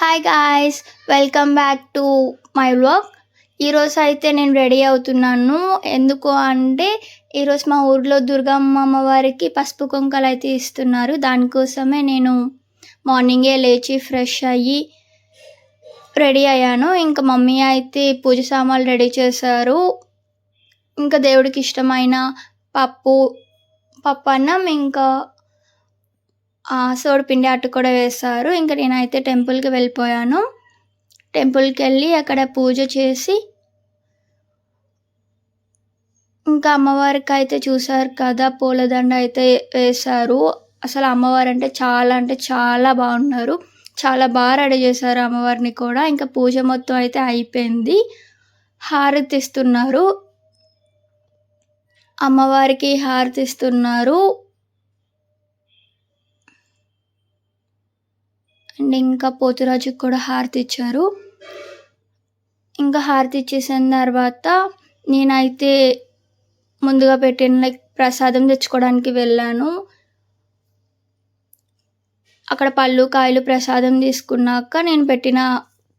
Hi guys, welcome back to my vlog. ఈరోజు అయితే నేను రెడీ అవుతున్నాను. ఎందుకు అంటే ఈరోజు మా ఊర్లో దుర్గమ్మ అమ్మవారికి పసుపు కుంకాలు అయితే ఇస్తున్నారు. దానికోసమే నేను మార్నింగే లేచి ఫ్రెష్ అయ్యి రెడీ అయ్యాను. ఇంకా మమ్మీ అయితే పూజ సామాన్లు రెడీ చేశారు. ఇంకా దేవుడికి ఇష్టమైన పప్పు అన్నం, ఇంకా సోడిపిండి అట్టు కూడా వేశారు. ఇంకా నేనైతే టెంపుల్కి వెళ్ళిపోయాను. టెంపుల్కి వెళ్ళి అక్కడ పూజ చేసి ఇంకా అమ్మవారికి అయితే చూసారు కదా, పూలదండ అయితే వేశారు. అసలు అమ్మవారు అంటే చాలా బాగున్నారు. చాలా బాగా రెడీ చేశారు అమ్మవారిని కూడా. ఇంకా పూజ మొత్తం అయితే అయిపోయింది. హారతి ఇస్తున్నారు, అమ్మవారికి హారతి ఇస్తున్నారు. అండ్ ఇంకా పోతురాజుకి కూడా హారతి ఇచ్చారు. ఇంకా హారతి ఇచ్చేసిన తర్వాత నేనైతే ముందుగా పెట్టిన ప్రసాదం తెచ్చుకోవడానికి వెళ్ళాను. అక్కడ పళ్ళు కాయలు ప్రసాదం తీసుకున్నాక నేను పెట్టిన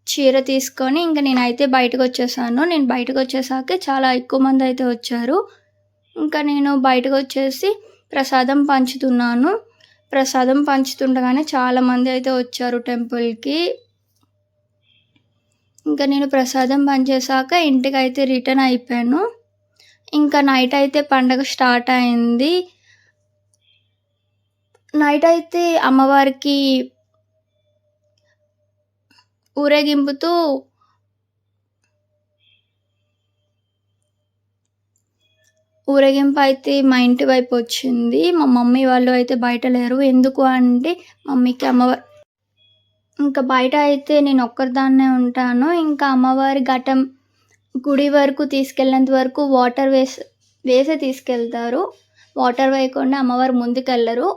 చీర తీసుకొని ఇంకా నేనైతే బయటకు వచ్చేసాను. నేను బయటకు వచ్చేసాక చాలా ఎక్కువ మంది అయితే వచ్చారు. ఇంకా నేను బయటకు వచ్చేసి ప్రసాదం పంచుతున్నాను. ప్రసాదం పంచుతుండగానే చాలామంది అయితే వచ్చారు టెంపుల్కి. ఇంకా నేను ప్రసాదం పంచేసాక ఇంటికి అయితే రిటర్న్ అయిపోయాను. ఇంకా నైట్ అయితే పండగ స్టార్ట్ అయింది. నైట్ అయితే అమ్మవారికి ఊరేగింపుతో ఊరేగింపు అయితే మా ఇంటి వైపు వచ్చింది. మా మమ్మీ వాళ్ళు అయితే బయట లేరు. ఎందుకు అంటే మమ్మీకి అమ్మవారు ఇంకా బయట అయితే నేను ఒక్కరిదాన్నే ఉంటాను. ఇంకా అమ్మవారి ఘటం గుడి వరకు తీసుకెళ్ళేంత వరకు వాటర్ వేసే తీసుకెళ్తారు. వాటర్ వేయకుండా అమ్మవారు ముందుకెళ్ళరు.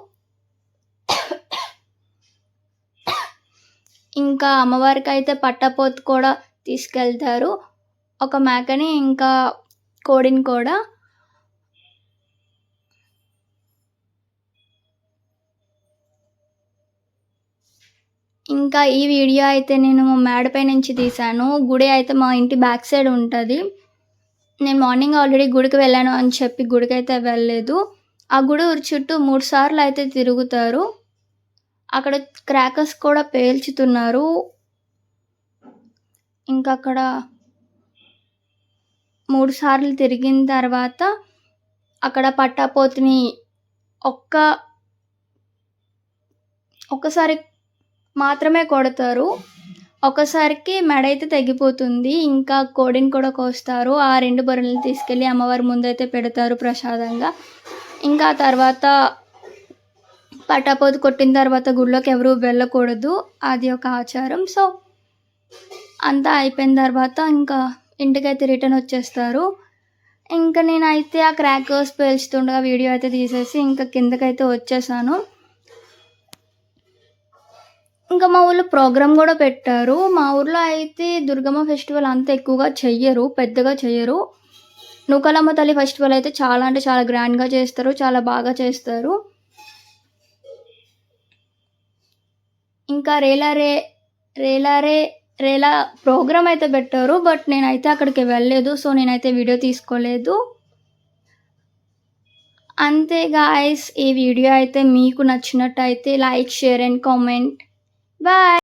ఇంకా అమ్మవారికి అయితే పట్టపోతు కూడా తీసుకెళ్తారు, ఒక మేకని ఇంకా కోడిని కూడా. ఇంకా ఈ వీడియో అయితే నేను మేడపై నుంచి తీశాను. గుడి అయితే మా ఇంటి బ్యాక్ సైడ్ ఉంటుంది. నేను మార్నింగ్ ఆల్రెడీ గుడికి వెళ్ళాను అని చెప్పి గుడికి అయితే వెళ్ళలేదు. ఆ గుడి చుట్టూ 3 సార్లు అయితే తిరుగుతారు. అక్కడ క్రాకర్స్ కూడా పేల్చుతున్నారు. ఇంకా అక్కడ 3 సార్లు తిరిగిన తర్వాత అక్కడ పట్టాపోతుని ఒక్కసారి మాత్రమే కొడతారు. ఒకసారికి మెడ అయితే తెగిపోతుంది. ఇంకా కోడిని కూడా కోస్తారు. ఆ 2 బర్రెలను తీసుకెళ్ళి అమ్మవారి ముందైతే పెడతారు ప్రసాదంగా. ఇంకా తర్వాత పట్టాపోతు కొట్టిన తర్వాత గుడిలోకి ఎవరు వెళ్ళకూడదు, అది ఒక ఆచారం. సో అంతా అయిపోయిన తర్వాత ఇంకా ఇంటికైతే రిటర్న్ వచ్చేస్తారు. ఇంకా నేనైతే ఆ క్రాకర్స్ పేల్చుతుండగా వీడియో అయితే తీసేసి ఇంకా కిందకైతే వచ్చేసాను. ఇంకా మా ఊళ్ళో ప్రోగ్రామ్ కూడా పెట్టారు. మా ఊర్లో అయితే దుర్గమ్మ ఫెస్టివల్ అంత ఎక్కువగా పెద్దగా చెయ్యరు. నూకాలమ్మ తల్లి ఫెస్టివల్ అయితే చాలా గ్రాండ్గా చేస్తారు, చాలా బాగా చేస్తారు. ఇంకా రేలా ప్రోగ్రామ్ అయితే పెట్టారు, బట్ నేనైతే అక్కడికి వెళ్ళలేదు. సో నేనైతే వీడియో తీసుకోలేదు. అంతే గాయ్స్, ఈ వీడియో అయితే మీకు నచ్చినట్టయితే like, share and comment. Bye.